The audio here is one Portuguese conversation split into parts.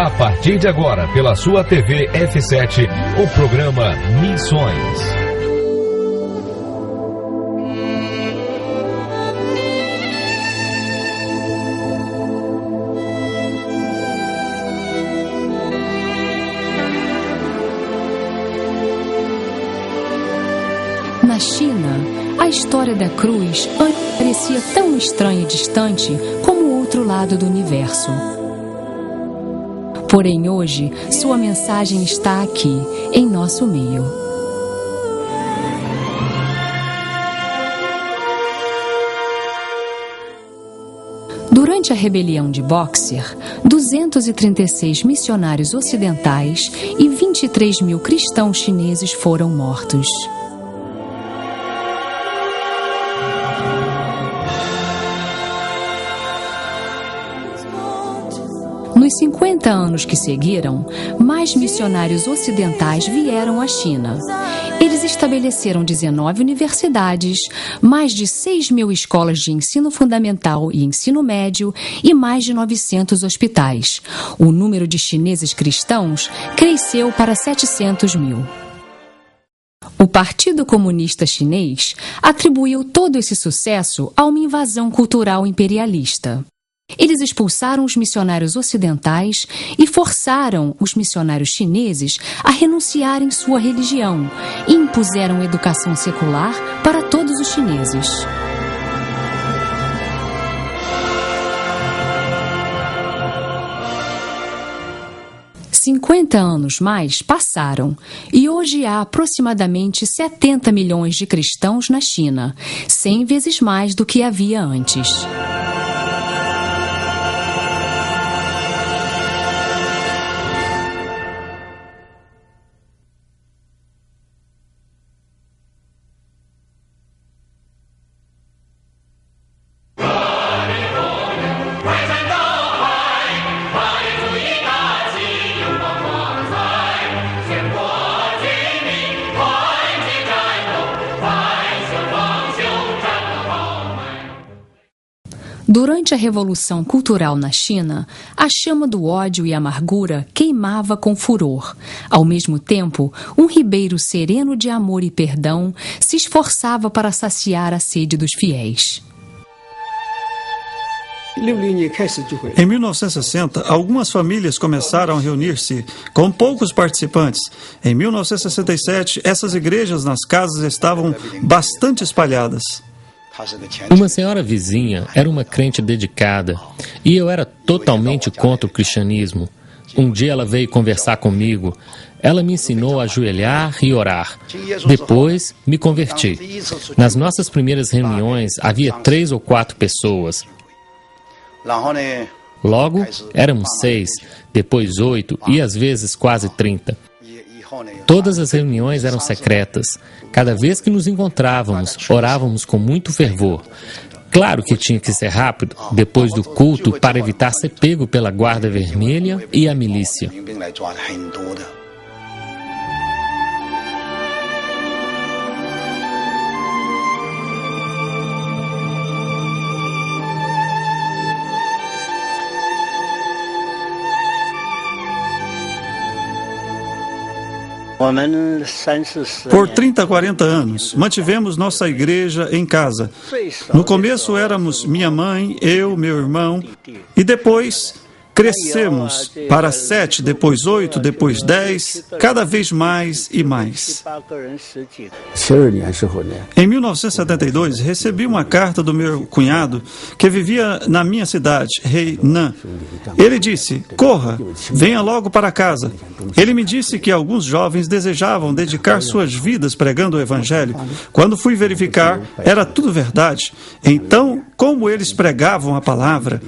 A partir de agora, pela sua TV F7, o programa Missões. Na China, a história da cruz parecia tão estranha e distante como o outro lado do universo. Porém, hoje, sua mensagem está aqui, em nosso meio. Durante a rebelião de Boxer, 236 missionários ocidentais e 23 mil cristãos chineses foram mortos. Nos 50 anos que seguiram, mais missionários ocidentais vieram à China. Eles estabeleceram 19 universidades, mais de 6 mil escolas de ensino fundamental e ensino médio e mais de 900 hospitais. O número de chineses cristãos cresceu para 700 mil. O Partido Comunista Chinês atribuiu todo esse sucesso a uma invasão cultural imperialista. Eles expulsaram os missionários ocidentais e forçaram os missionários chineses a renunciarem sua religião e impuseram educação secular para todos os chineses. "50 anos mais passaram e hoje há aproximadamente 70 milhões de cristãos na China, 100 vezes mais do que havia antes. Durante a Revolução Cultural na China, a chama do ódio e amargura queimava com furor. Ao mesmo tempo, um ribeiro sereno de amor e perdão se esforçava para saciar a sede dos fiéis. Em 1960, algumas famílias começaram a reunir-se com poucos participantes. Em 1967, essas igrejas nas casas estavam bastante espalhadas. Uma senhora vizinha era uma crente dedicada e eu era totalmente contra o cristianismo. Um dia ela veio conversar comigo. Ela me ensinou a ajoelhar e orar. Depois, me converti. Nas nossas primeiras reuniões, havia 3 ou 4 pessoas. Logo, éramos 6, depois 8 e às vezes quase 30. Todas as reuniões eram secretas. Cada vez que nos encontrávamos, orávamos com muito fervor. Claro que tinha que ser rápido, depois do culto, para evitar ser pego pela Guarda Vermelha e a milícia. Por 30, 40 anos, mantivemos nossa igreja em casa. No começo éramos minha mãe, eu, meu irmão, e depois crescemos para 7, depois 8, depois 10, cada vez mais e mais. Em 1972, recebi uma carta do meu cunhado, que vivia na minha cidade, Hainan. Ele disse: "Corra, venha logo para casa." Ele me disse que alguns jovens desejavam dedicar suas vidas pregando o Evangelho. Quando fui verificar, era tudo verdade. Então, como eles pregavam a palavra?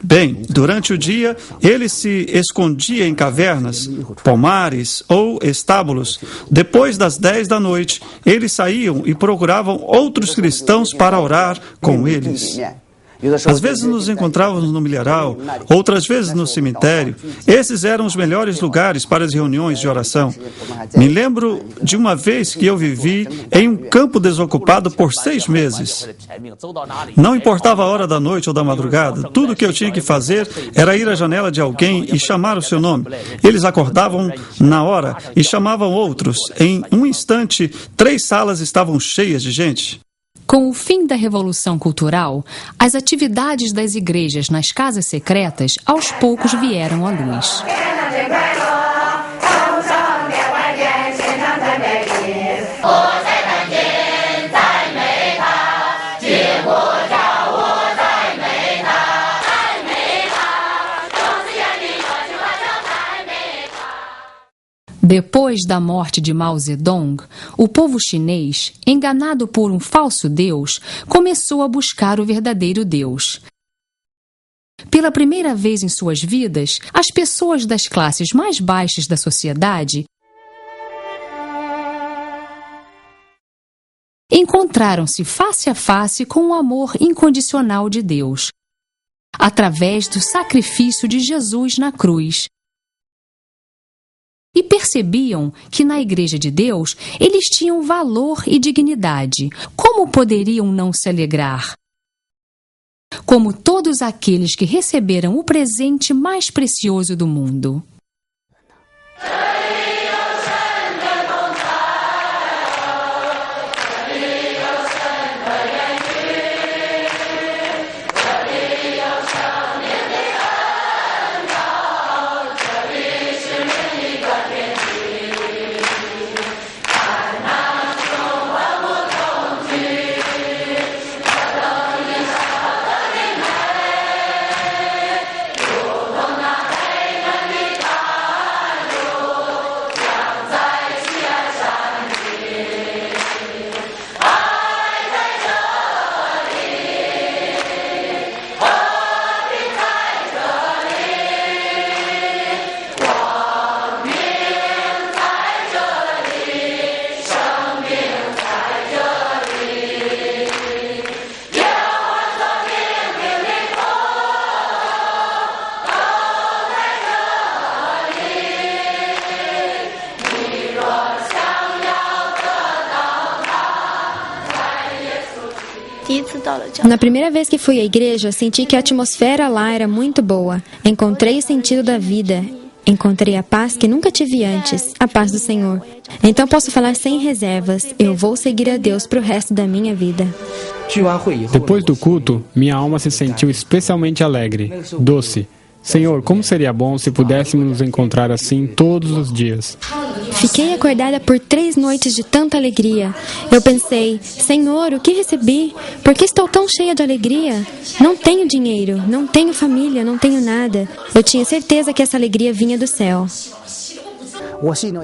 Bem, durante o dia, ele se escondia em cavernas, pomares ou estábulos. Depois das 10 da noite, eles saíam e procuravam outros cristãos para orar com eles. Às vezes nos encontrávamos no milharal, outras vezes no cemitério. Esses eram os melhores lugares para as reuniões de oração. Me lembro de uma vez que eu vivi em um campo desocupado por 6 meses. Não importava a hora da noite ou da madrugada, tudo o que eu tinha que fazer era ir à janela de alguém e chamar o seu nome. Eles acordavam na hora e chamavam outros. Em um instante, 3 salas estavam cheias de gente. Com o fim da Revolução Cultural, as atividades das igrejas nas casas secretas aos poucos vieram à luz. Depois da morte de Mao Zedong, o povo chinês, enganado por um falso Deus, começou a buscar o verdadeiro Deus. Pela primeira vez em suas vidas, as pessoas das classes mais baixas da sociedade encontraram-se face a face com o amor incondicional de Deus, através do sacrifício de Jesus na cruz. E percebiam que na Igreja de Deus eles tinham valor e dignidade. Como poderiam não se alegrar? Como todos aqueles que receberam o presente mais precioso do mundo. Na primeira vez que fui à igreja, senti que a atmosfera lá era muito boa. Encontrei o sentido da vida. Encontrei a paz que nunca tive antes, a paz do Senhor. Então posso falar sem reservas, eu vou seguir a Deus para o resto da minha vida. Depois do culto, minha alma se sentiu especialmente alegre, doce. Senhor, como seria bom se pudéssemos nos encontrar assim todos os dias. Fiquei acordada por 3 noites de tanta alegria. Eu pensei, Senhor, o que recebi? Por que estou tão cheia de alegria? Não tenho dinheiro, não tenho família, não tenho nada. Eu tinha certeza que essa alegria vinha do céu.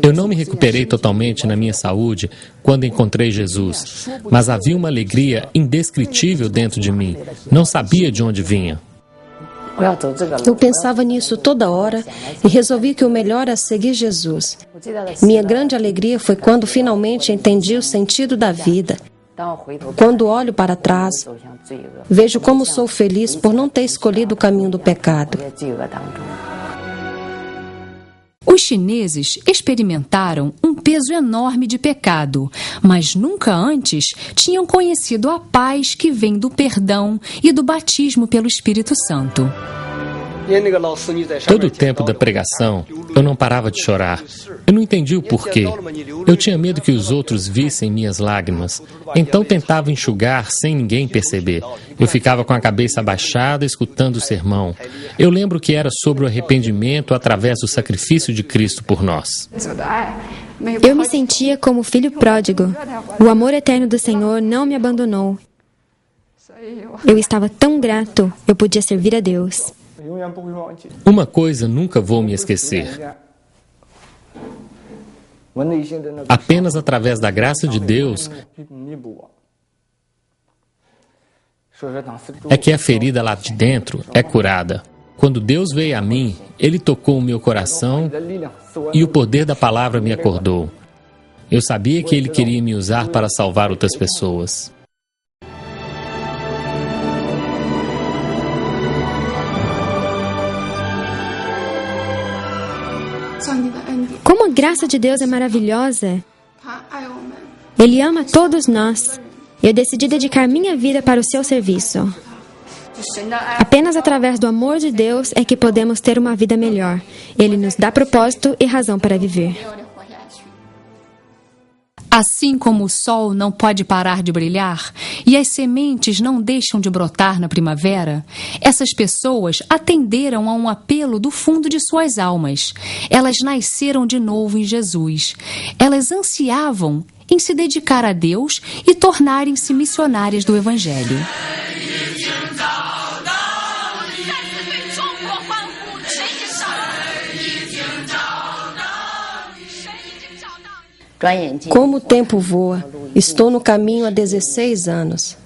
Eu não me recuperei totalmente na minha saúde quando encontrei Jesus, mas havia uma alegria indescritível dentro de mim. Não sabia de onde vinha. Eu pensava nisso toda hora e resolvi que o melhor é seguir Jesus. Minha grande alegria foi quando finalmente entendi o sentido da vida. Quando olho para trás, vejo como sou feliz por não ter escolhido o caminho do pecado. Os chineses experimentaram um peso enorme de pecado, mas nunca antes tinham conhecido a paz que vem do perdão e do batismo pelo Espírito Santo. Todo o tempo da pregação, eu não parava de chorar. Eu não entendi o porquê. Eu tinha medo que os outros vissem minhas lágrimas. Então tentava enxugar sem ninguém perceber. Eu ficava com a cabeça abaixada, escutando o sermão. Eu lembro que era sobre o arrependimento através do sacrifício de Cristo por nós. Eu me sentia como filho pródigo. O amor eterno do Senhor não me abandonou. Eu estava tão grato, eu podia servir a Deus. Uma coisa nunca vou me esquecer. Apenas através da graça de Deus é que a ferida lá de dentro é curada. Quando Deus veio a mim, Ele tocou o meu coração e o poder da palavra me acordou. Eu sabia que Ele queria me usar para salvar outras pessoas. Como a graça de Deus é maravilhosa! Ele ama todos nós. Eu decidi dedicar minha vida para o seu serviço. Apenas através do amor de Deus é que podemos ter uma vida melhor. Ele nos dá propósito e razão para viver. Assim como o sol não pode parar de brilhar e as sementes não deixam de brotar na primavera, essas pessoas atenderam a um apelo do fundo de suas almas. Elas nasceram de novo em Jesus. Elas ansiavam em se dedicar a Deus e tornarem-se missionárias do Evangelho. Como o tempo voa. Estou no caminho há 16 anos.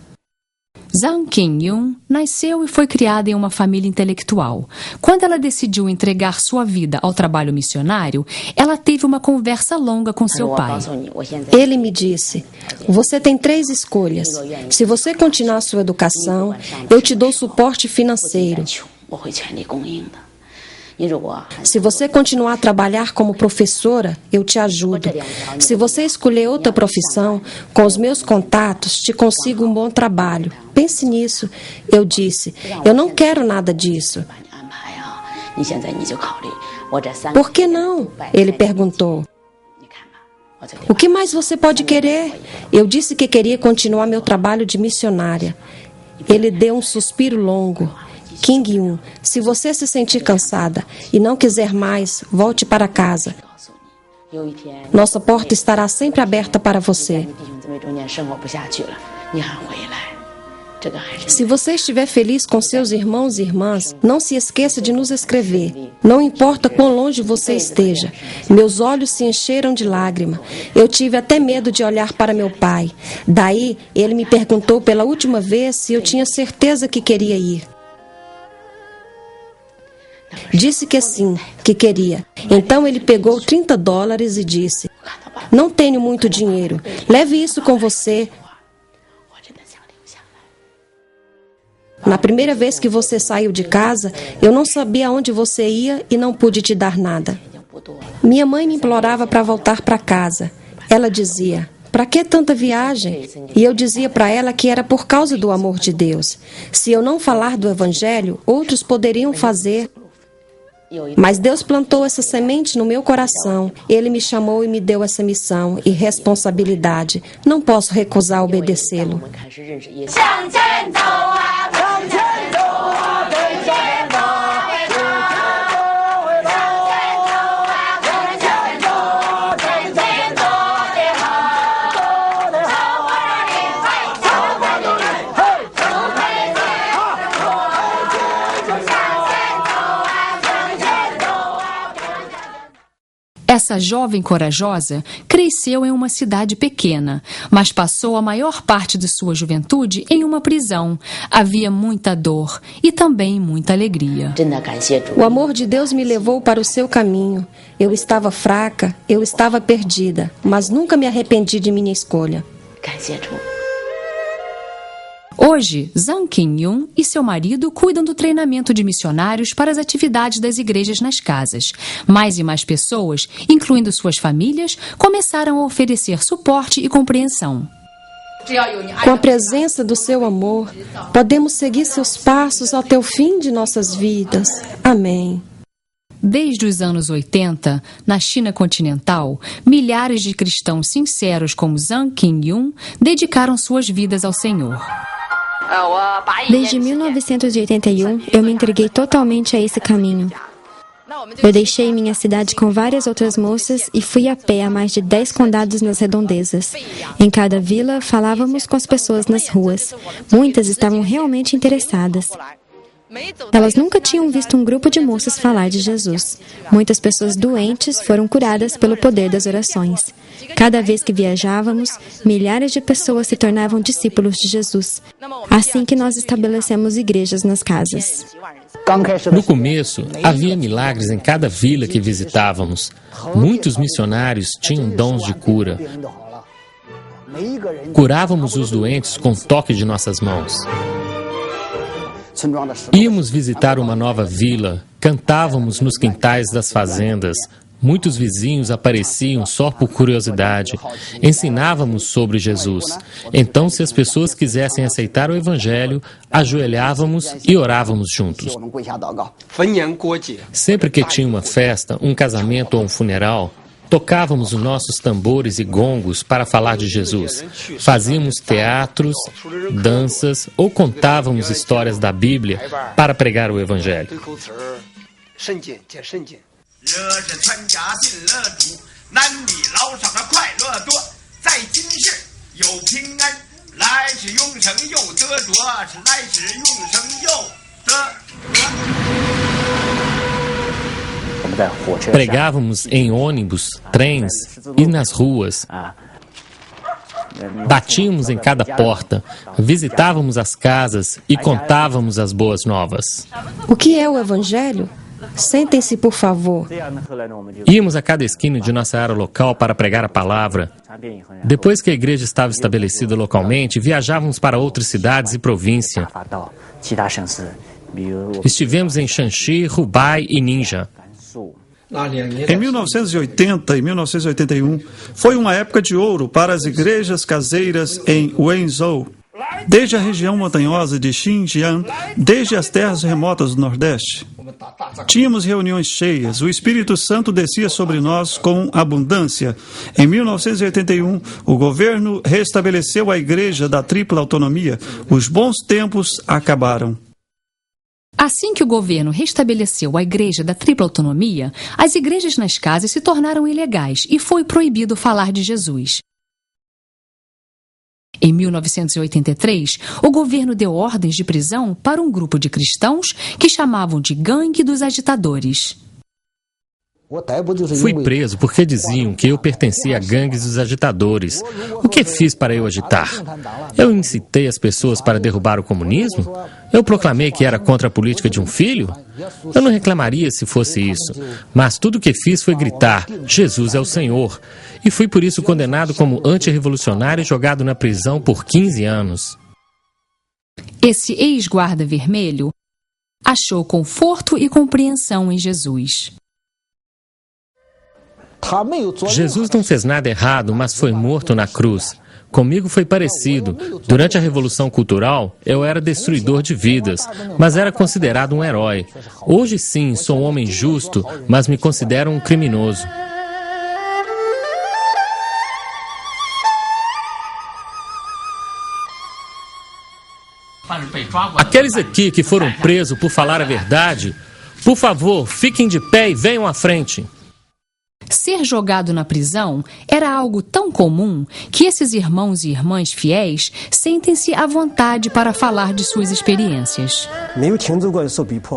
Zhang Qingyun nasceu e foi criada em uma família intelectual. Quando ela decidiu entregar sua vida ao trabalho missionário, ela teve uma conversa longa com seu pai. Ele me disse: você tem 3 escolhas. Se você continuar sua educação, eu te dou suporte financeiro. Se você continuar a trabalhar como professora, eu te ajudo. Se você escolher outra profissão, com os meus contatos, te consigo um bom trabalho. Pense nisso. Eu disse: eu não quero nada disso. Por que não? Ele perguntou. O que mais você pode querer? Eu disse que queria continuar meu trabalho de missionária. Ele deu um suspiro longo. Qingyun, se você se sentir cansada e não quiser mais, volte para casa. Nossa porta estará sempre aberta para você. Se você estiver feliz com seus irmãos e irmãs, não se esqueça de nos escrever. Não importa quão longe você esteja. Meus olhos se encheram de lágrima. Eu tive até medo de olhar para meu pai. Daí, ele me perguntou pela última vez se eu tinha certeza que queria ir. Disse que sim, que queria. Então ele pegou $30 e disse: não tenho muito dinheiro, leve isso com você. Na primeira vez que você saiu de casa, eu não sabia aonde você ia e não pude te dar nada. Minha mãe me implorava para voltar para casa. Ela dizia: para que tanta viagem? E eu dizia para ela que era por causa do amor de Deus. Se eu não falar do Evangelho, outros poderiam fazer. Mas Deus plantou essa semente no meu coração. Ele me chamou e me deu essa missão e responsabilidade. Não posso recusar obedecê-lo. Essa jovem corajosa cresceu em uma cidade pequena, mas passou a maior parte de sua juventude em uma prisão. Havia muita dor e também muita alegria. O amor de Deus me levou para o seu caminho. Eu estava fraca, eu estava perdida, mas nunca me arrependi de minha escolha. Hoje, Zhang Qingyun e seu marido cuidam do treinamento de missionários para as atividades das igrejas nas casas. Mais e mais pessoas, incluindo suas famílias, começaram a oferecer suporte e compreensão. Com a presença do seu amor, podemos seguir seus passos até o fim de nossas vidas. Amém. Desde os anos 80, na China continental, milhares de cristãos sinceros como Zhang Qingyun dedicaram suas vidas ao Senhor. Desde 1981, eu me entreguei totalmente a esse caminho. Eu deixei minha cidade com várias outras moças e fui a pé a mais de 10 condados nas redondezas. Em cada vila, falávamos com as pessoas nas ruas. Muitas estavam realmente interessadas. Elas nunca tinham visto um grupo de moças falar de Jesus. Muitas pessoas doentes foram curadas pelo poder das orações. Cada vez que viajávamos, milhares de pessoas se tornavam discípulos de Jesus. Assim que nós estabelecemos igrejas nas casas. No começo, havia milagres em cada vila que visitávamos. Muitos missionários tinham dons de cura. Curávamos os doentes com o toque de nossas mãos. Íamos visitar uma nova vila, cantávamos nos quintais das fazendas. Muitos vizinhos apareciam só por curiosidade. Ensinávamos sobre Jesus. Então, se as pessoas quisessem aceitar o Evangelho, ajoelhávamos e orávamos juntos. Sempre que tinha uma festa, um casamento ou um funeral, tocávamos os nossos tambores e gongos para falar de Jesus. Fazíamos teatros, danças ou contávamos histórias da Bíblia para pregar o Evangelho. Pregávamos em ônibus, trens e nas ruas. Batíamos em cada porta, visitávamos as casas e contávamos as boas novas. O que é o Evangelho? Sentem-se, por favor. Íamos a cada esquina de nossa área local para pregar a palavra. Depois que a igreja estava estabelecida localmente, viajávamos para outras cidades e províncias. Estivemos em Shanxi, Hubei e Ningxia. Em 1980 e 1981, foi uma época de ouro para as igrejas caseiras em Wenzhou, desde a região montanhosa de Xinjiang, desde as terras remotas do Nordeste. Tínhamos reuniões cheias, o Espírito Santo descia sobre nós com abundância. Em 1981, o governo restabeleceu a igreja da tripla autonomia. Os bons tempos acabaram. Assim que o governo restabeleceu a igreja da tripla autonomia, as igrejas nas casas se tornaram ilegais e foi proibido falar de Jesus. Em 1983, o governo deu ordens de prisão para um grupo de cristãos que chamavam de Gangue dos Agitadores. Fui preso porque diziam que eu pertencia a gangues dos agitadores. O que fiz para eu agitar? Eu incitei as pessoas para derrubar o comunismo? Eu proclamei que era contra a política de um filho? Eu não reclamaria se fosse isso, mas tudo o que fiz foi gritar: Jesus é o Senhor. E fui por isso condenado como antirrevolucionário e jogado na prisão por 15 anos. Esse ex-guarda vermelho achou conforto e compreensão em Jesus. Jesus não fez nada errado, mas foi morto na cruz. Comigo foi parecido. Durante a Revolução Cultural, eu era destruidor de vidas, mas era considerado um herói. Hoje sim, sou um homem justo, mas me considero um criminoso. Aqueles aqui que foram presos por falar a verdade, por favor, fiquem de pé e venham à frente. Ser jogado na prisão era algo tão comum que esses irmãos e irmãs fiéis sentem-se à vontade para falar de suas experiências.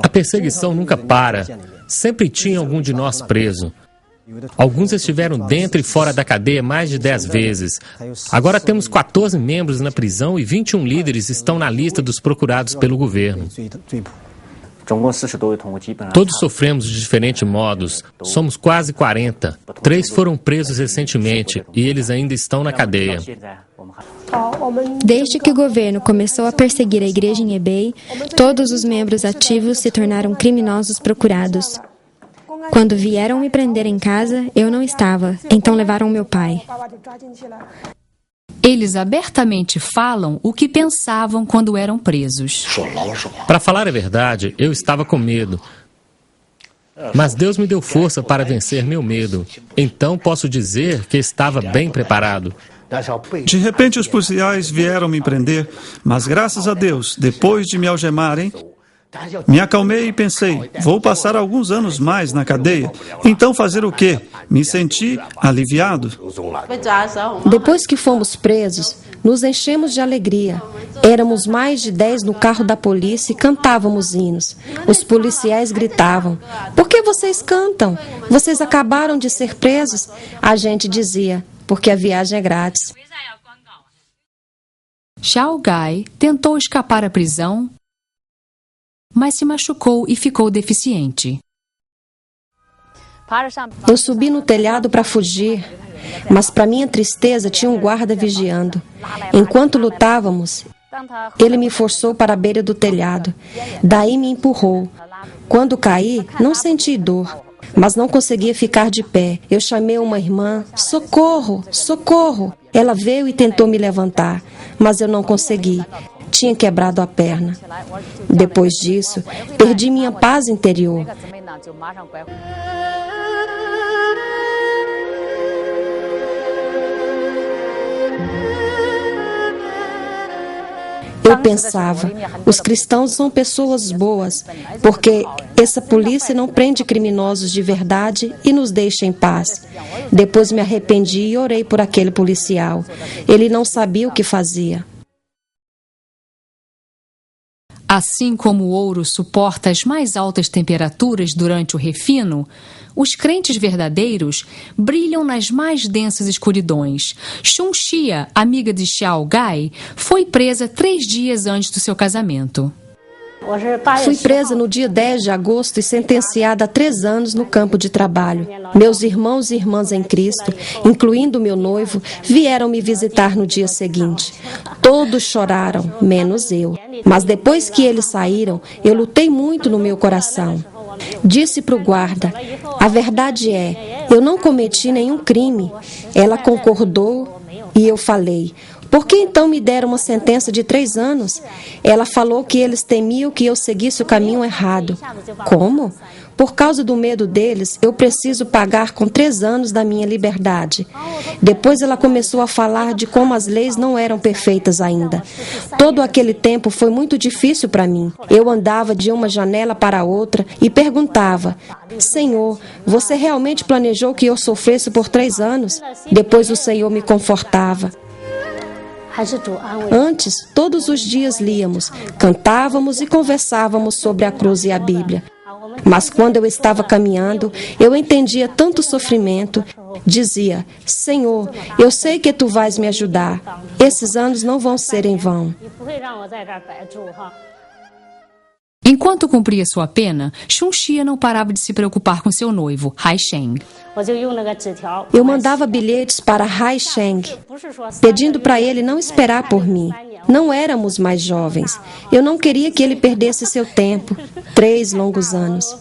A perseguição nunca para. Sempre tinha algum de nós preso. Alguns estiveram dentro e fora da cadeia mais de 10 vezes. Agora temos 14 membros na prisão e 21 líderes estão na lista dos procurados pelo governo. Todos sofremos de diferentes modos. Somos quase 40. 3 foram presos recentemente e eles ainda estão na cadeia. Desde que o governo começou a perseguir a igreja em Hebei, todos os membros ativos se tornaram criminosos procurados. Quando vieram me prender em casa, eu não estava, então levaram meu pai. Eles abertamente falam o que pensavam quando eram presos. Para falar a verdade, eu estava com medo. Mas Deus me deu força para vencer meu medo. Então posso dizer que estava bem preparado. De repente os policiais vieram me prender, mas graças a Deus, depois de me algemarem, me acalmei e pensei, vou passar alguns anos mais na cadeia. Então fazer o quê? Me senti aliviado. Depois que fomos presos, nos enchemos de alegria. Éramos mais de 10 no carro da polícia e cantávamos hinos. Os policiais gritavam: "Por que vocês cantam? Vocês acabaram de ser presos?" A gente dizia: "Porque a viagem é grátis." Xiao Gai tentou escapar à prisão, mas se machucou e ficou deficiente. Eu subi no telhado para fugir, mas para minha tristeza tinha um guarda vigiando. Enquanto lutávamos, ele me forçou para a beira do telhado. Daí me empurrou. Quando caí, não senti dor, mas não conseguia ficar de pé. Eu chamei uma irmã: socorro, socorro! Ela veio e tentou me levantar, mas eu não consegui. Tinha quebrado a perna. Depois disso, perdi minha paz interior. Eu pensava, os cristãos são pessoas boas, porque essa polícia não prende criminosos de verdade e nos deixa em paz. Depois me arrependi e orei por aquele policial. Ele não sabia o que fazia. Assim como o ouro suporta as mais altas temperaturas durante o refino, os crentes verdadeiros brilham nas mais densas escuridões. Chun Xia, amiga de Xiao Gai, foi presa 3 dias antes do seu casamento. Fui presa no dia 10 de agosto e sentenciada a 3 anos no campo de trabalho. Meus irmãos e irmãs em Cristo, incluindo meu noivo, vieram me visitar no dia seguinte. Todos choraram, menos eu. Mas depois que eles saíram, eu lutei muito no meu coração. Disse para o guarda: a verdade é, eu não cometi nenhum crime. Ela concordou e eu falei: por que então me deram uma sentença de 3 anos? Ela falou que eles temiam que eu seguisse o caminho errado. Como? Por causa do medo deles, eu preciso pagar com 3 anos da minha liberdade. Depois ela começou a falar de como as leis não eram perfeitas ainda. Todo aquele tempo foi muito difícil para mim. Eu andava de uma janela para outra e perguntava: Senhor, você realmente planejou que eu sofresse por 3 anos? Depois o Senhor me confortava. Antes, todos os dias líamos, cantávamos e conversávamos sobre a cruz e a Bíblia. Mas quando eu estava caminhando, eu entendia tanto sofrimento. Dizia: Senhor, eu sei que Tu vais me ajudar. Esses anos não vão ser em vão. Enquanto cumpria sua pena, Chun Xia não parava de se preocupar com seu noivo, Hai Sheng. Eu mandava bilhetes para Hai Sheng, pedindo para ele não esperar por mim. Não éramos mais jovens. Eu não queria que ele perdesse seu tempo. 3 longos anos.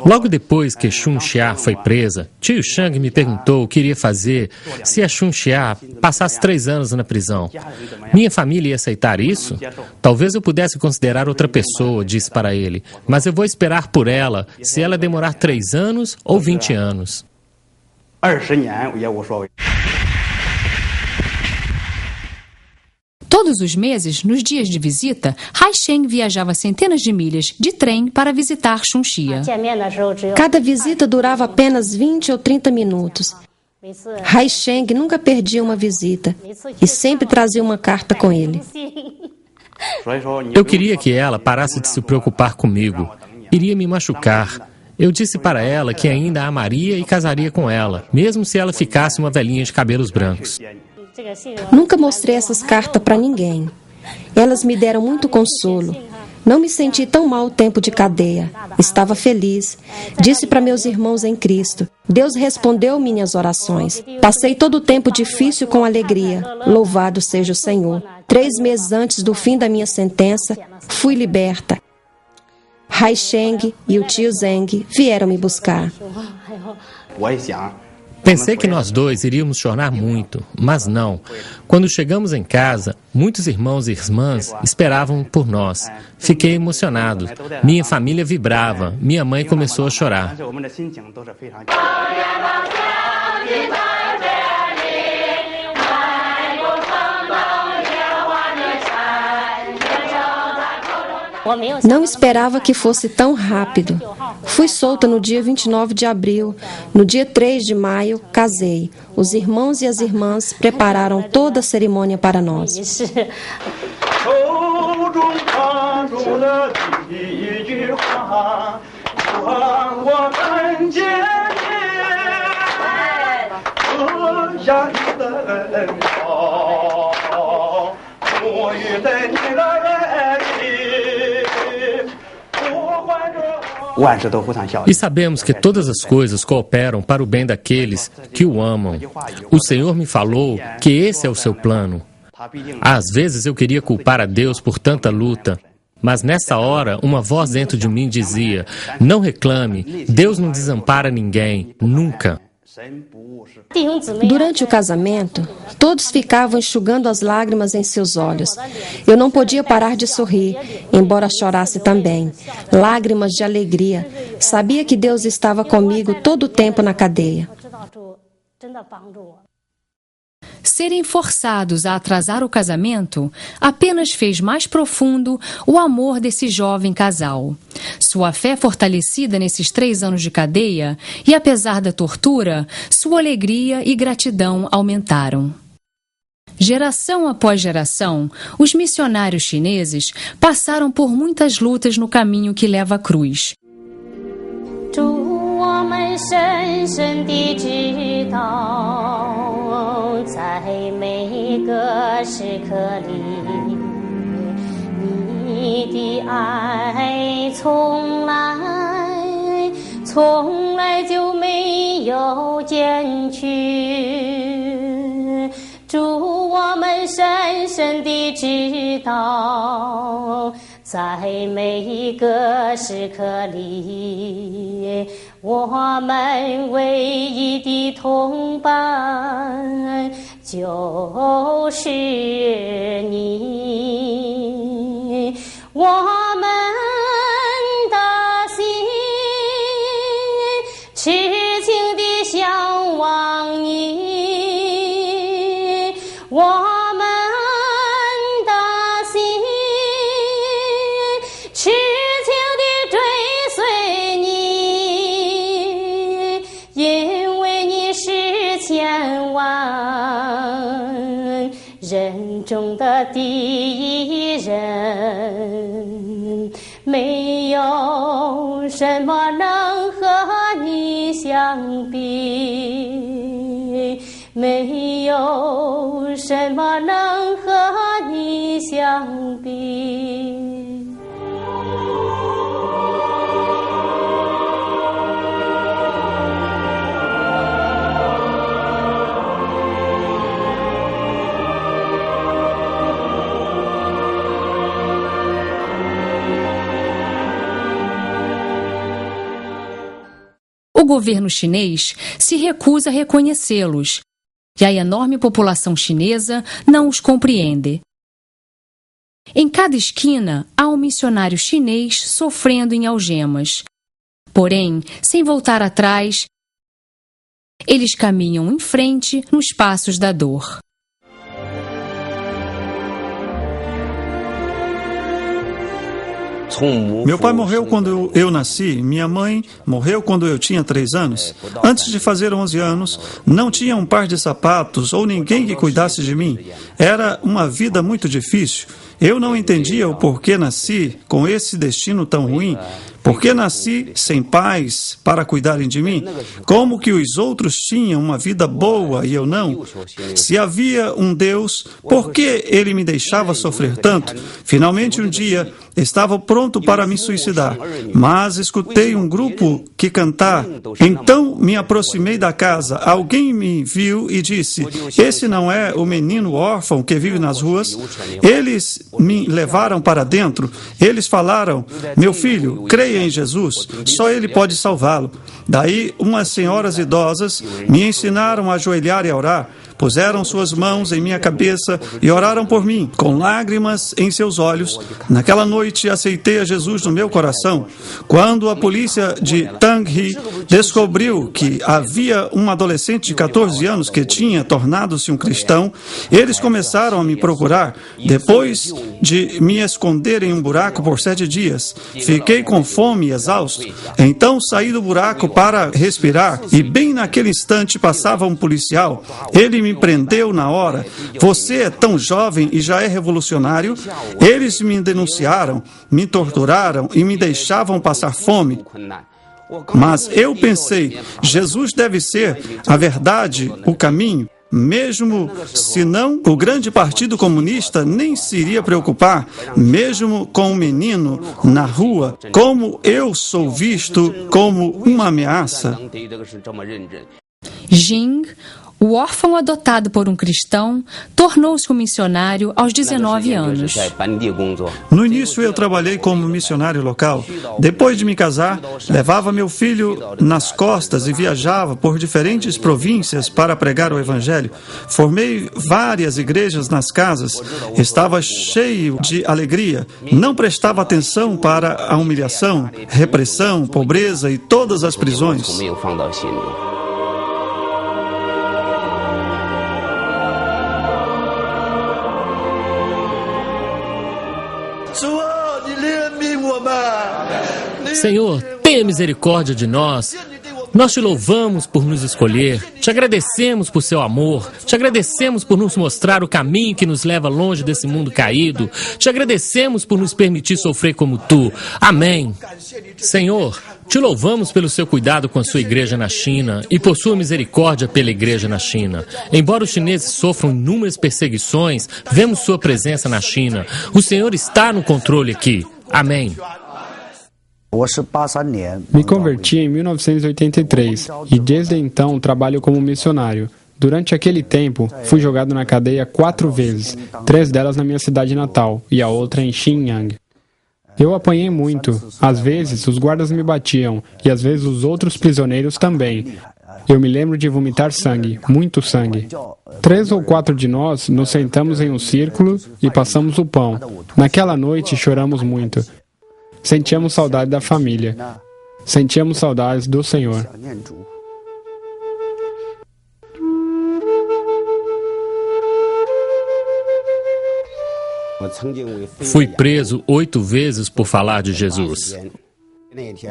Logo depois que Chun Xia foi presa, tio Shang me perguntou o que iria fazer se a Chun Xia passasse 3 anos na prisão. Minha família ia aceitar isso? Talvez eu pudesse considerar outra pessoa, disse para ele, mas eu vou esperar por ela se ela demorar 3 anos ou 20 anos. Todos os meses, nos dias de visita, Hai Sheng viajava centenas de milhas de trem para visitar Chun Xia. Cada visita durava apenas 20 ou 30 minutos. Hai Sheng nunca perdia uma visita e sempre trazia uma carta com ele. Eu queria que ela parasse de se preocupar comigo. Iria me machucar. Eu disse para ela que ainda a amaria e casaria com ela, mesmo se ela ficasse uma velhinha de cabelos brancos. Nunca mostrei essas cartas para ninguém. Elas me deram muito consolo. Não me senti tão mal o tempo de cadeia. Estava feliz. Disse para meus irmãos em Cristo: Deus respondeu minhas orações. Passei todo o tempo difícil com alegria. Louvado seja o Senhor. 3 meses antes do fim da minha sentença, fui liberta. Hai Sheng e o tio Zeng vieram me buscar. Pensei que nós dois iríamos chorar muito, mas não. Quando chegamos em casa, muitos irmãos e irmãs esperavam por nós. Fiquei emocionado. Minha família vibrava. Minha mãe começou a chorar. Não esperava que fosse tão rápido. Fui solta no dia 29 de abril. No dia 3 de maio, casei. Os irmãos e as irmãs prepararam toda a cerimônia para nós. E sabemos que todas as coisas cooperam para o bem daqueles que o amam. O Senhor me falou que esse é o seu plano. Às vezes eu queria culpar a Deus por tanta luta, Mas nessa hora, uma voz dentro de mim dizia: não reclame, Deus não desampara ninguém, nunca. Durante o casamento, todos ficavam enxugando as lágrimas em seus olhos. Eu não podia parar de sorrir, embora chorasse também. Lágrimas de alegria. Sabia que Deus estava comigo todo o tempo na cadeia. Serem forçados a atrasar o casamento apenas fez mais profundo o amor desse jovem casal. Sua fé fortalecida nesses 3 anos de cadeia e, apesar da tortura, sua alegria e gratidão aumentaram. Geração após geração, os missionários chineses passaram por muitas lutas no caminho que leva à cruz. 我们深深地知道，在每个时刻里，你的爱从来就没有减去。主，我们深深地知道，在每一个时刻里，我们唯一的同伴就是你，我们的心痴情地向往你，我们的心痴情地追随你，因为你是千万人中的第一人，没有什么能和你相比，没有什么能和你相比。O governo chinês se recusa a reconhecê-los e a enorme população chinesa não os compreende. Em cada esquina há um missionário chinês sofrendo em algemas. Porém, sem voltar atrás, eles caminham em frente nos passos da dor. Meu pai morreu quando eu nasci, minha mãe morreu quando eu tinha 3 anos. Antes de fazer 11 anos, não tinha um par de sapatos ou ninguém que cuidasse de mim. Era uma vida muito difícil. Eu não entendia o porquê nasci com esse destino tão ruim. Por que nasci sem pais para cuidarem de mim? Como que os outros tinham uma vida boa e eu não? Se havia um Deus, por que ele me deixava sofrer tanto? Finalmente, um dia, estava pronto para me suicidar, mas escutei um grupo que cantar. Então, me aproximei da casa. Alguém me viu e disse: esse não é o menino órfão que vive nas ruas? Eles me levaram para dentro. Eles falaram: meu filho, creia em Jesus, só Ele pode salvá-lo. Daí, umas senhoras idosas me ensinaram a ajoelhar e a orar. Puseram suas mãos em minha cabeça e oraram por mim, com lágrimas em seus olhos. Naquela noite, aceitei a Jesus no meu coração. Quando a polícia de Tanghi descobriu que havia um adolescente de 14 anos que tinha tornado-se um cristão, eles começaram a me procurar. Depois de me esconder em um buraco por 7 dias, fiquei com fome e exausto. Então, saí do buraco para respirar e bem naquele instante passava um policial. Ele me prendeu na hora. Você é tão jovem e já é revolucionário? Eles me denunciaram, me torturaram e me deixavam passar fome. Mas eu pensei, Jesus deve ser a verdade, o caminho. Mesmo se não, o grande partido comunista nem se iria preocupar, mesmo com um menino na rua, como eu sou visto como uma ameaça. Jing, O órfão adotado por um cristão tornou-se um missionário aos 19 anos. No início, eu trabalhei como missionário local. Depois de me casar, levava meu filho nas costas e viajava por diferentes províncias para pregar o Evangelho. Formei várias igrejas nas casas. Estava cheio de alegria. Não prestava atenção para a humilhação, repressão, pobreza e todas as prisões. Senhor, tenha misericórdia de nós. Nós te louvamos por nos escolher, te agradecemos por seu amor, te agradecemos por nos mostrar o caminho que nos leva longe desse mundo caído, te agradecemos por nos permitir sofrer como tu. Amém. Senhor, te louvamos pelo seu cuidado com a sua igreja na China e por sua misericórdia pela igreja na China. Embora os chineses sofram inúmeras perseguições, vemos sua presença na China. O Senhor está no controle aqui. Amém. Me converti em 1983 e desde então trabalho como missionário. Durante aquele tempo, fui jogado na cadeia 4 vezes, 3 delas na minha cidade natal e a outra em Xinyang. Eu apanhei muito. Às vezes, os guardas me batiam e às vezes os outros prisioneiros também. Eu me lembro de vomitar sangue, muito sangue. 3 ou 4 de nós nos sentamos em um círculo e passamos o pão. Naquela noite, choramos muito. Sentíamos saudade da família. Sentíamos saudades do Senhor. Fui preso 8 vezes por falar de Jesus.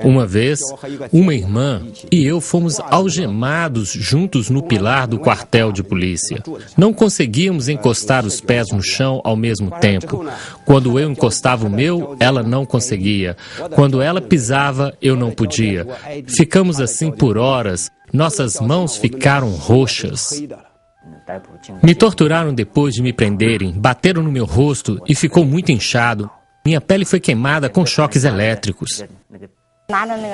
Uma vez, uma irmã e eu fomos algemados juntos no pilar do quartel de polícia. Não conseguíamos encostar os pés no chão ao mesmo tempo. Quando eu encostava o meu, ela não conseguia. Quando ela pisava, eu não podia. Ficamos assim por horas. Nossas mãos ficaram roxas. Me torturaram depois de me prenderem, bateram no meu rosto e ficou muito inchado. Minha pele foi queimada com choques elétricos.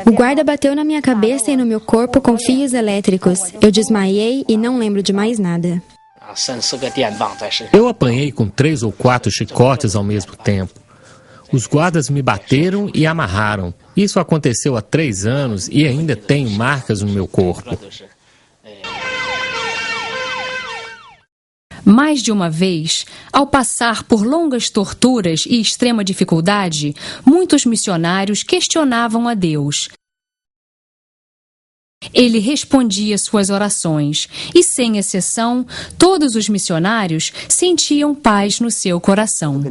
O guarda bateu na minha cabeça e no meu corpo com fios elétricos. Eu desmaiei e não lembro de mais nada. Eu apanhei com 3 ou 4 chicotes ao mesmo tempo. Os guardas me bateram e amarraram. Isso aconteceu há 3 anos e ainda tenho marcas no meu corpo. Mais de uma vez, ao passar por longas torturas e extrema dificuldade, muitos missionários questionavam a Deus. Ele respondia suas orações e, sem exceção, todos os missionários sentiam paz no seu coração.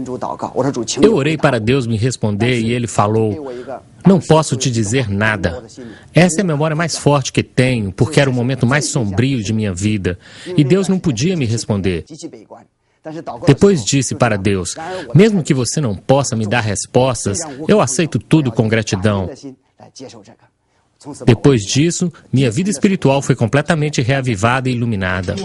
Eu orei para Deus me responder e ele falou: "Não posso te dizer nada. Essa é a memória mais forte que tenho, porque era o momento mais sombrio de minha vida, e Deus não podia me responder." Depois disse para Deus: "Mesmo que você não possa me dar respostas, eu aceito tudo com gratidão." Depois disso, minha vida espiritual foi completamente reavivada e iluminada.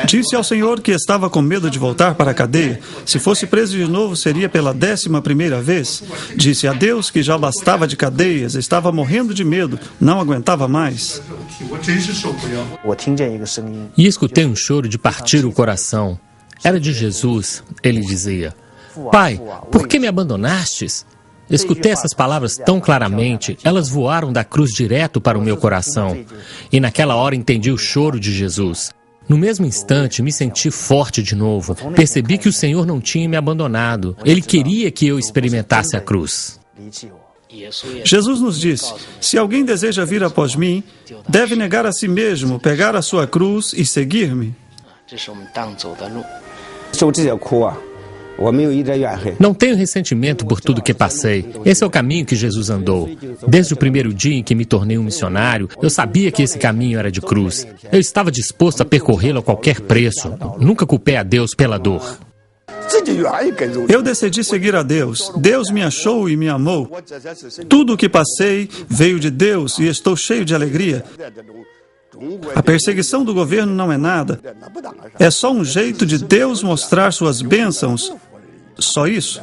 Disse ao Senhor que estava com medo de voltar para a cadeia. Se fosse preso de novo, seria pela 11ª vez. Disse a Deus que já bastava de cadeias, estava morrendo de medo, não aguentava mais. E escutei um choro de partir o coração. Era de Jesus. Ele dizia: "Pai, por que me abandonastes?" Escutei essas palavras tão claramente, elas voaram da cruz direto para o meu coração. E naquela hora entendi o choro de Jesus. No mesmo instante, me senti forte de novo. Percebi que o Senhor não tinha me abandonado. Ele queria que eu experimentasse a cruz. Jesus nos disse: "Se alguém deseja vir após mim, deve negar a si mesmo, pegar a sua cruz e seguir-me." Não tenho ressentimento por tudo que passei. Esse é o caminho que Jesus andou. Desde o primeiro dia em que me tornei um missionário, eu sabia que esse caminho era de cruz. Eu estava disposto a percorrê-lo a qualquer preço. Nunca culpei a Deus pela dor. Eu decidi seguir a Deus. Deus me achou e me amou. Tudo o que passei veio de Deus e estou cheio de alegria. A perseguição do governo não é nada. É só um jeito de Deus mostrar suas bênçãos. Só isso.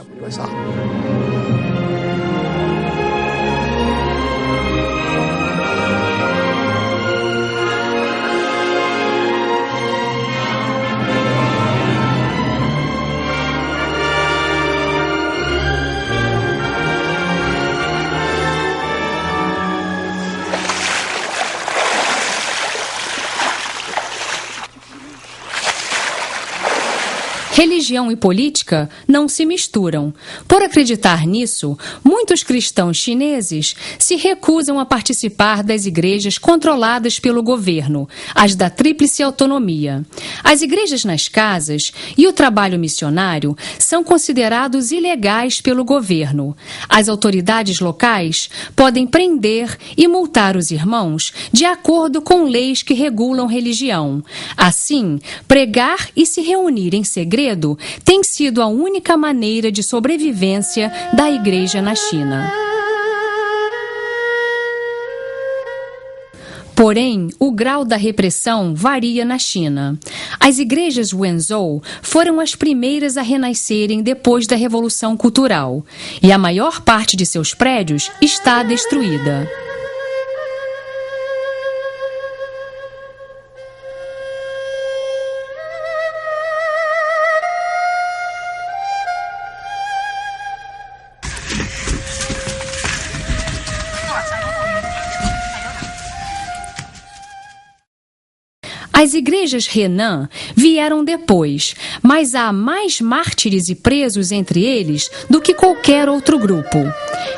Religião e política não se misturam. Por acreditar nisso, muitos cristãos chineses se recusam a participar das igrejas controladas pelo governo, as da tríplice autonomia. As igrejas nas casas e o trabalho missionário são considerados ilegais pelo governo. As autoridades locais podem prender e multar os irmãos de acordo com leis que regulam religião. Assim, pregar e se reunir em segredo tem sido a única maneira de sobrevivência da igreja na China. Porém, o grau da repressão varia na China. As igrejas Wenzhou foram as primeiras a renascerem depois da Revolução Cultural, e a maior parte de seus prédios está destruída. As igrejas Renan vieram depois, mas há mais mártires e presos entre eles do que qualquer outro grupo.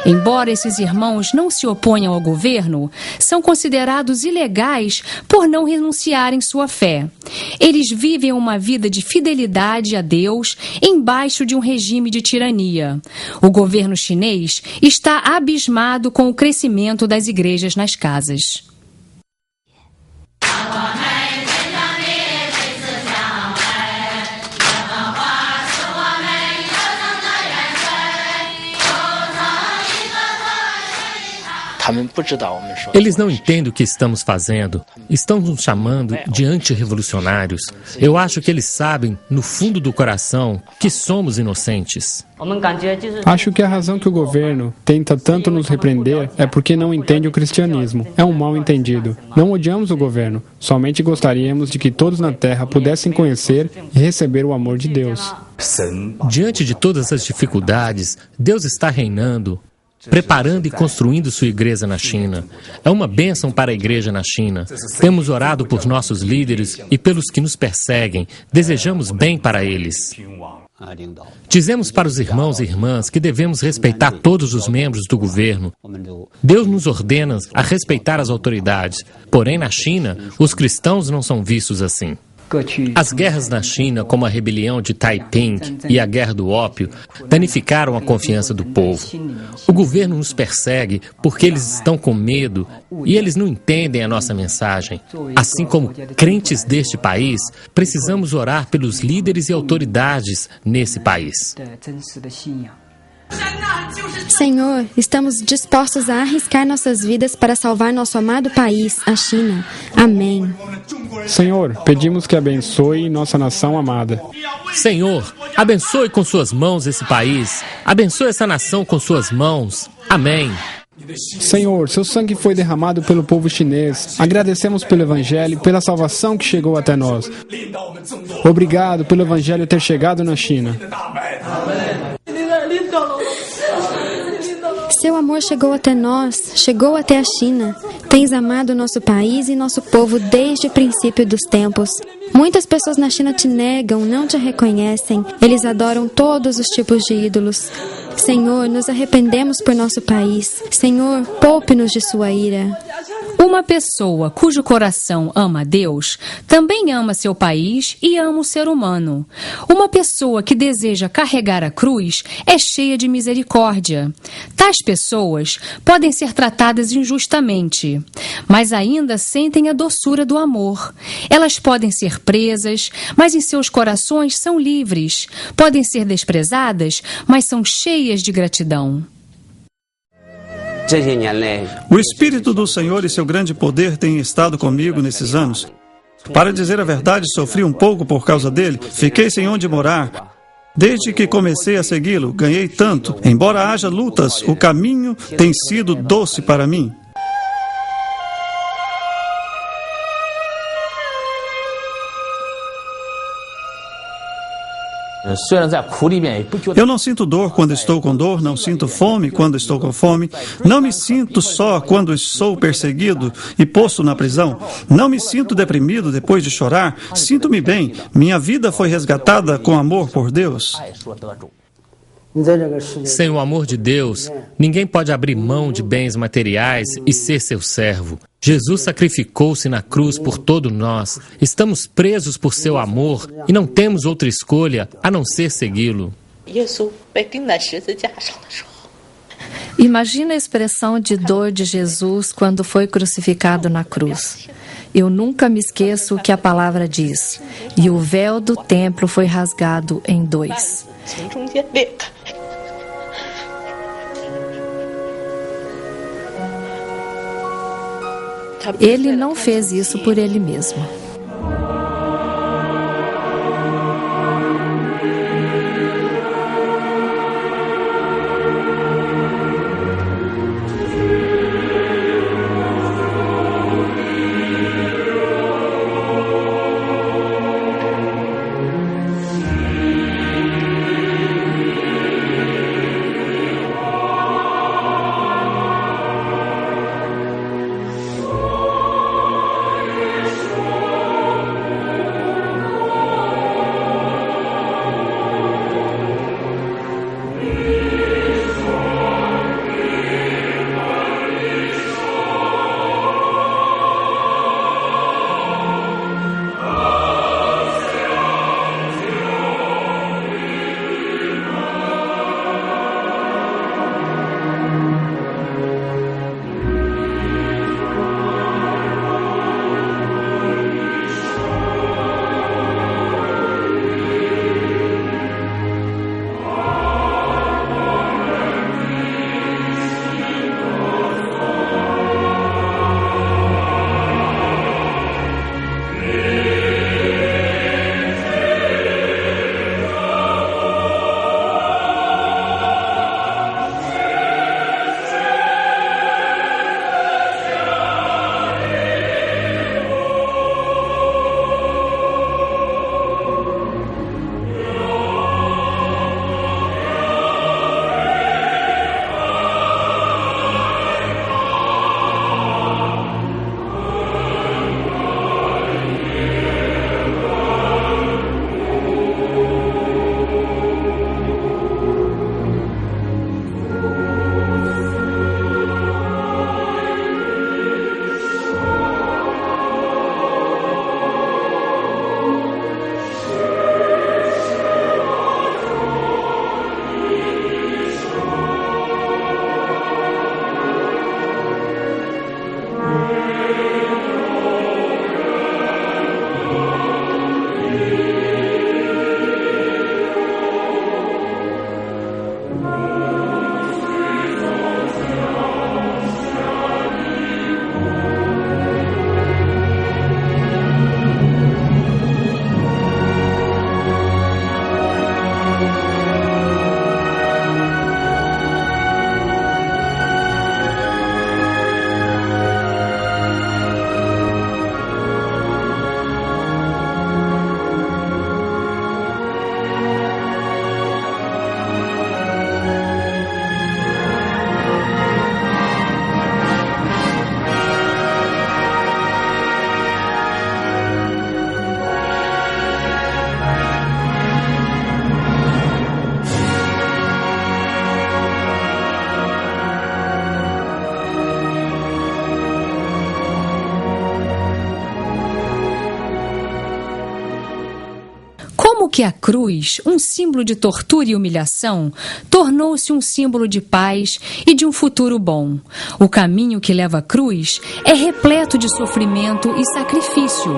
Embora esses irmãos não se oponham ao governo, são considerados ilegais por não renunciarem sua fé. Eles vivem uma vida de fidelidade a Deus embaixo de um regime de tirania. O governo chinês está abismado com o crescimento das igrejas nas casas. Eles não entendem o que estamos fazendo. Estão nos chamando de antirrevolucionários. Eu acho que eles sabem, no fundo do coração, que somos inocentes. Acho que a razão que o governo tenta tanto nos repreender é porque não entende o cristianismo. É um mal entendido. Não odiamos o governo, somente gostaríamos de que todos na Terra pudessem conhecer e receber o amor de Deus. Diante de todas as dificuldades, Deus está reinando, preparando e construindo sua igreja na China. É uma bênção para a igreja na China. Temos orado por nossos líderes e pelos que nos perseguem. Desejamos bem para eles. Dizemos para os irmãos e irmãs que devemos respeitar todos os membros do governo. Deus nos ordena a respeitar as autoridades. Porém, na China, os cristãos não são vistos assim. As guerras na China, como a rebelião de Taiping e a guerra do ópio, danificaram a confiança do povo. O governo nos persegue porque eles estão com medo e eles não entendem a nossa mensagem. Assim como crentes deste país, precisamos orar pelos líderes e autoridades nesse país. Senhor, estamos dispostos a arriscar nossas vidas para salvar nosso amado país, a China. Amém. Senhor, pedimos que abençoe nossa nação amada. Senhor, abençoe com suas mãos esse país. Abençoe essa nação com suas mãos. Amém. Senhor, seu sangue foi derramado pelo povo chinês. Agradecemos pelo Evangelho e pela salvação que chegou até nós. Obrigado pelo Evangelho ter chegado na China. Seu amor chegou até nós, chegou até a China. Tens amado nosso país e nosso povo desde o princípio dos tempos. Muitas pessoas na China te negam, não te reconhecem. Eles adoram todos os tipos de ídolos. Senhor, nos arrependemos por nosso país. Senhor, poupe-nos de sua ira. Uma pessoa cujo coração ama a Deus também ama seu país e ama o ser humano. Uma pessoa que deseja carregar a cruz é cheia de misericórdia. Tais pessoas podem ser tratadas injustamente, mas ainda sentem a doçura do amor. Elas podem ser presas, mas em seus corações são livres. Podem ser desprezadas, mas são cheias de gratidão. O Espírito do Senhor e seu grande poder têm estado comigo nesses anos. Para dizer a verdade, sofri um pouco por causa dele. Fiquei sem onde morar. Desde que comecei a segui-lo, ganhei tanto. Embora haja lutas, o caminho tem sido doce para mim. Eu não sinto dor quando estou com dor, não sinto fome quando estou com fome, não me sinto só quando sou perseguido e posto na prisão, não me sinto deprimido depois de chorar, sinto-me bem, minha vida foi resgatada com amor por Deus. Sem o amor de Deus, ninguém pode abrir mão de bens materiais e ser seu servo. Jesus sacrificou-se na cruz por todos nós. Estamos presos por seu amor e não temos outra escolha a não ser segui-lo. Imagina a expressão de dor de Jesus quando foi crucificado na cruz. Eu nunca me esqueço o que a palavra diz. E o véu do templo foi rasgado em dois. Ele não fez isso por ele mesmo. Como que a cruz, um símbolo de tortura e humilhação, tornou-se um símbolo de paz e de um futuro bom. O caminho que leva à cruz é repleto de sofrimento e sacrifício.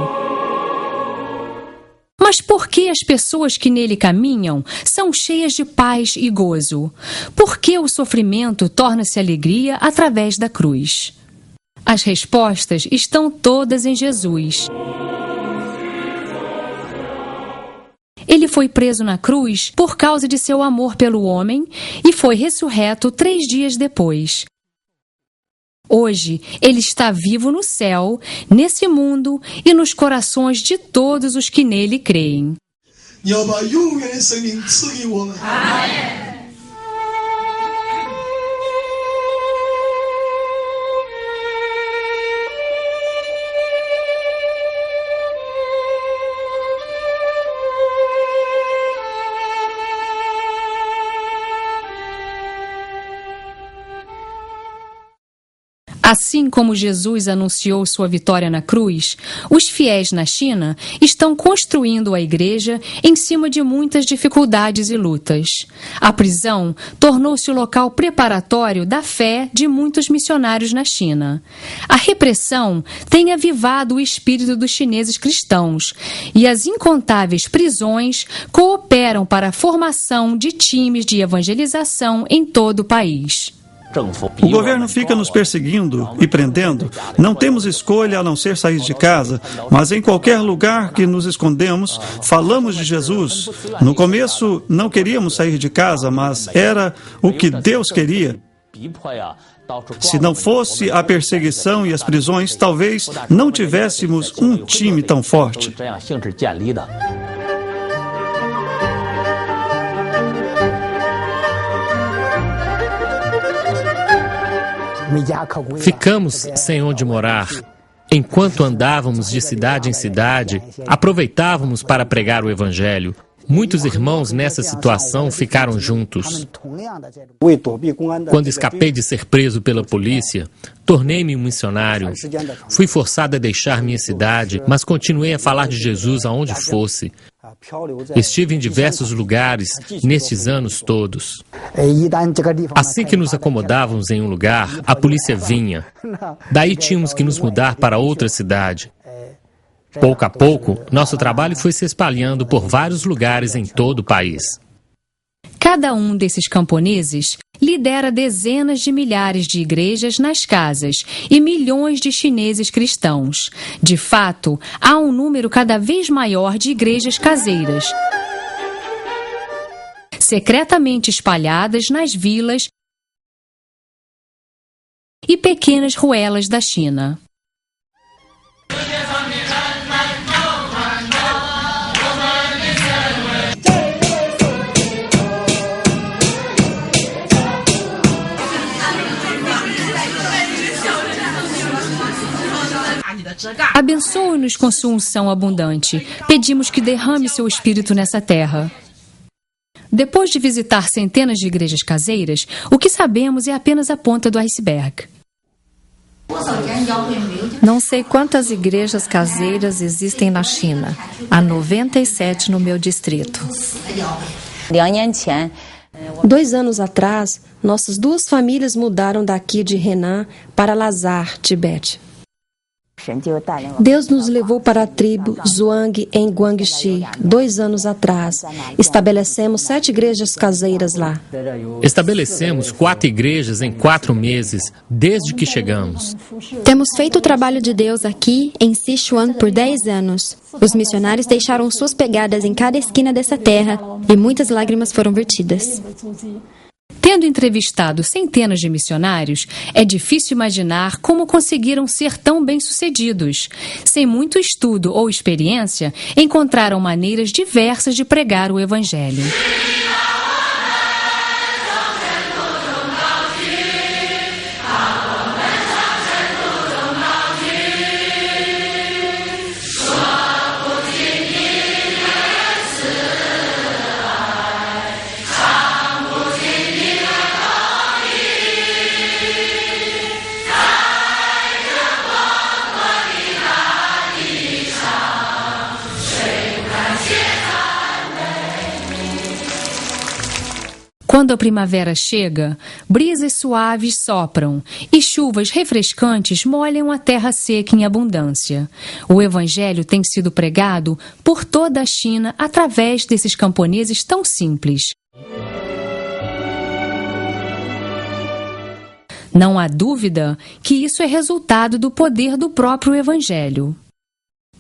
Mas por que as pessoas que nele caminham são cheias de paz e gozo? Por que o sofrimento torna-se alegria através da cruz? As respostas estão todas em Jesus. Ele foi preso na cruz por causa de seu amor pelo homem e foi ressurreto 3 dias depois. Hoje, ele está vivo no céu, nesse mundo e nos corações de todos os que nele creem. 你要把永远的生命赐给我们。Assim como Jesus anunciou sua vitória na cruz, os fiéis na China estão construindo a igreja em cima de muitas dificuldades e lutas. A prisão tornou-se o local preparatório da fé de muitos missionários na China. A repressão tem avivado o espírito dos chineses cristãos e as incontáveis prisões cooperam para a formação de times de evangelização em todo o país. O governo fica nos perseguindo e prendendo. Não temos escolha a não ser sair de casa, mas em qualquer lugar que nos escondemos, falamos de Jesus. No começo, não queríamos sair de casa, mas era o que Deus queria. Se não fosse a perseguição e as prisões, talvez não tivéssemos um time tão forte. Ficamos sem onde morar. Enquanto andávamos de cidade em cidade, aproveitávamos para pregar o Evangelho. Muitos irmãos nessa situação ficaram juntos. Quando escapei de ser preso pela polícia, tornei-me um missionário. Fui forçado a deixar minha cidade, mas continuei a falar de Jesus aonde fosse. Estive em diversos lugares nestes anos todos. Assim que nos acomodávamos em um lugar, a polícia vinha. Daí tínhamos que nos mudar para outra cidade. Pouco a pouco, nosso trabalho foi se espalhando por vários lugares em todo o país. Cada um desses camponeses lidera dezenas de milhares de igrejas nas casas e milhões de chineses cristãos. De fato, há um número cada vez maior de igrejas caseiras, secretamente espalhadas nas vilas e pequenas ruelas da China. Abençoe-nos com sua unção abundante. Pedimos que derrame seu espírito nessa terra. Depois de visitar centenas de igrejas caseiras, o que sabemos é apenas a ponta do iceberg. Não sei quantas igrejas caseiras existem na China. Há 97 no meu distrito. 2 anos atrás, nossas 2 famílias mudaram daqui de Henan para Lhasa, Tibete. Deus nos levou para a tribo Zhuang em Guangxi 2 anos atrás. Estabelecemos 7 igrejas caseiras lá. Estabelecemos 4 igrejas em 4 meses, desde que chegamos. Temos feito o trabalho de Deus aqui em Sichuan por 10 anos. Os missionários deixaram suas pegadas em cada esquina dessa terra e muitas lágrimas foram vertidas. Tendo entrevistado centenas de missionários, é difícil imaginar como conseguiram ser tão bem-sucedidos. Sem muito estudo ou experiência, encontraram maneiras diversas de pregar o Evangelho. Quando a primavera chega, brisas suaves sopram e chuvas refrescantes molham a terra seca em abundância. O Evangelho tem sido pregado por toda a China através desses camponeses tão simples. Não há dúvida que isso é resultado do poder do próprio Evangelho.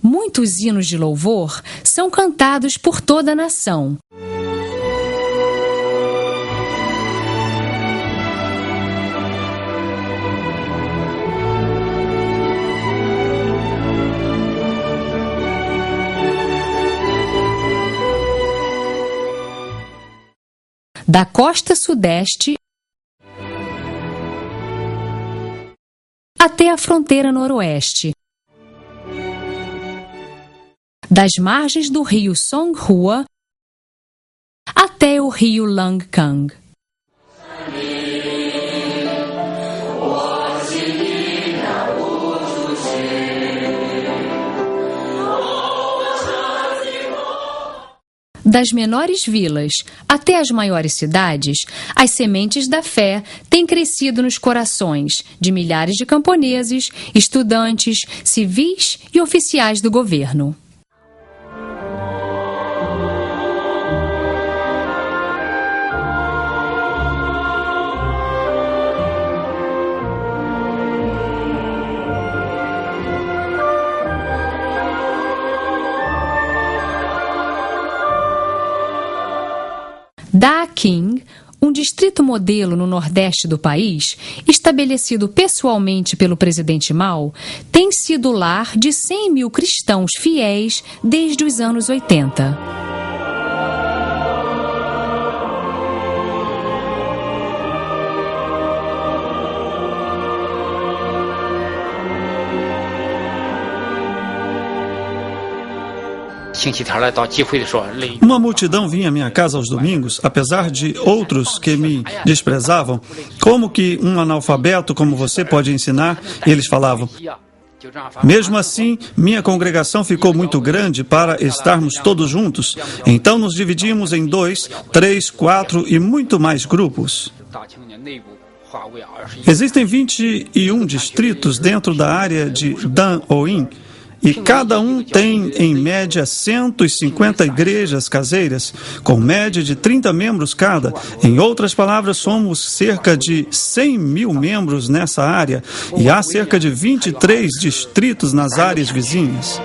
Muitos hinos de louvor são cantados por toda a nação. da costa sudeste até a fronteira noroeste, das margens do rio Songhua até o rio Langkang. Das menores vilas até as maiores cidades, as sementes da fé têm crescido nos corações de milhares de camponeses, estudantes, civis e oficiais do governo. Da King, um distrito modelo no nordeste do país, estabelecido pessoalmente pelo presidente Mao, tem sido lar de 100 mil cristãos fiéis desde os anos 80. Uma multidão vinha à minha casa aos domingos, apesar de outros que me desprezavam. Como que um analfabeto como você pode ensinar? Eles falavam. Mesmo assim, minha congregação ficou muito grande para estarmos todos juntos. Então nos dividimos em 2, 3, 4 e muito mais grupos. Existem 21 distritos dentro da área de Dan Oin. E cada um tem, em média, 150 igrejas caseiras, com média de 30 membros cada. Em outras palavras, somos cerca de 100 mil membros nessa área e há cerca de 23 distritos nas áreas vizinhas.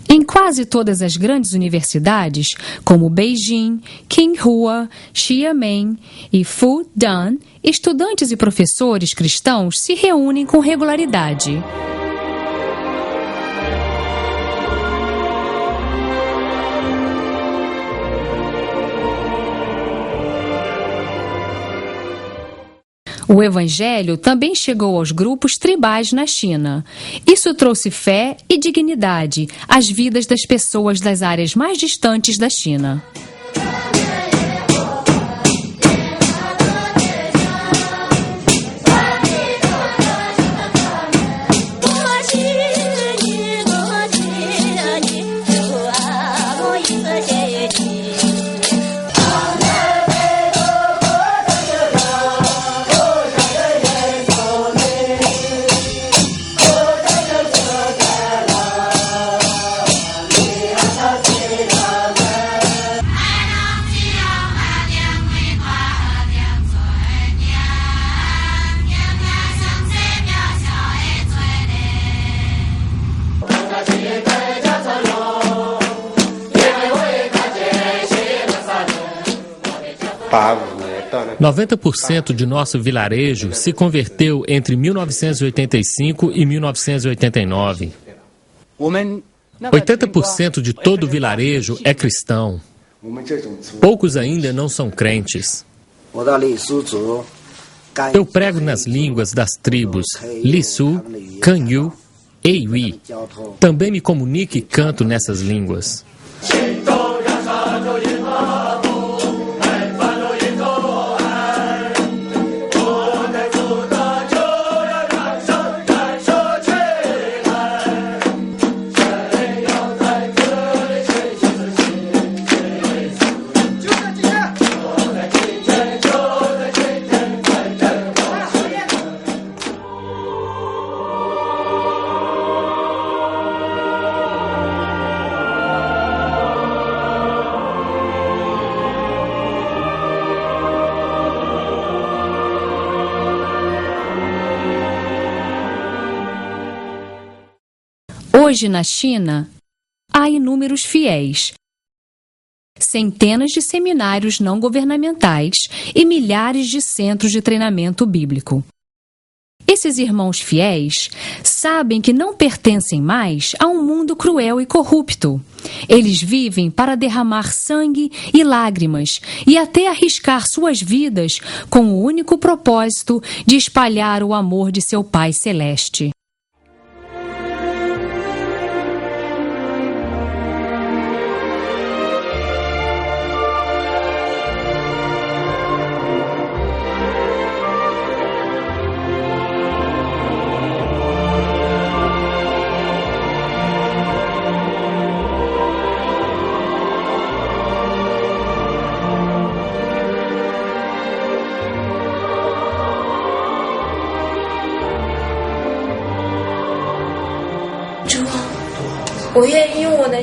Em quase todas as grandes universidades, como Beijing, Tsinghua, Xiamen e Fudan, estudantes e professores cristãos se reúnem com regularidade. O Evangelho também chegou aos grupos tribais na China. Isso trouxe fé e dignidade às vidas das pessoas das áreas mais distantes da China. Né? 90% de nosso vilarejo se converteu entre 1985 e 1989. 80% de todo o vilarejo é cristão. Poucos ainda não são crentes. Eu prego nas línguas das tribos Lisu, Kanyu e Yui. Também me comunico e canto nessas línguas. Hoje, na China, há inúmeros fiéis, centenas de seminários não governamentais e milhares de centros de treinamento bíblico. Esses irmãos fiéis sabem que não pertencem mais a um mundo cruel e corrupto. Eles vivem para derramar sangue e lágrimas e até arriscar suas vidas com o único propósito de espalhar o amor de seu Pai Celeste.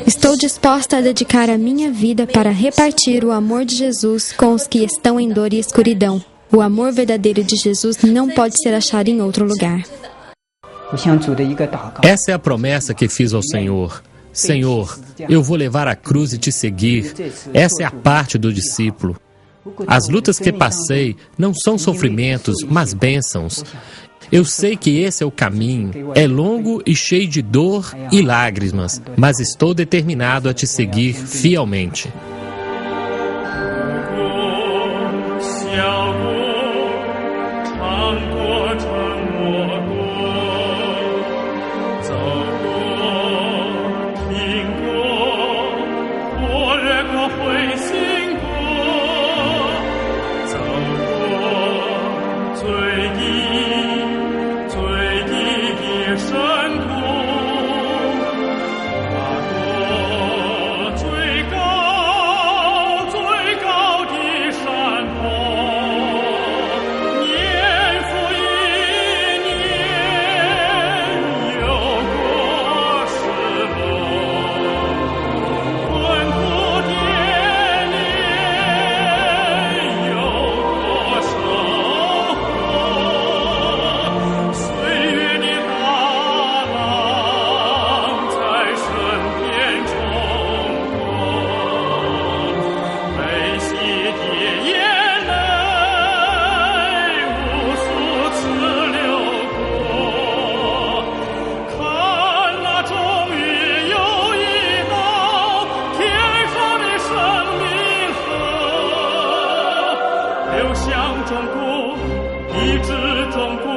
Estou disposta a dedicar a minha vida para repartir o amor de Jesus com os que estão em dor e escuridão. O amor verdadeiro de Jesus não pode ser achado em outro lugar. Essa é a promessa que fiz ao Senhor. Senhor, eu vou levar a cruz e te seguir. Essa é a parte do discípulo. As lutas que passei não são sofrimentos, mas bênçãos. Eu sei que esse é o caminho. É longo e cheio de dor e lágrimas, mas estou determinado a te seguir fielmente.向中国，一直中国。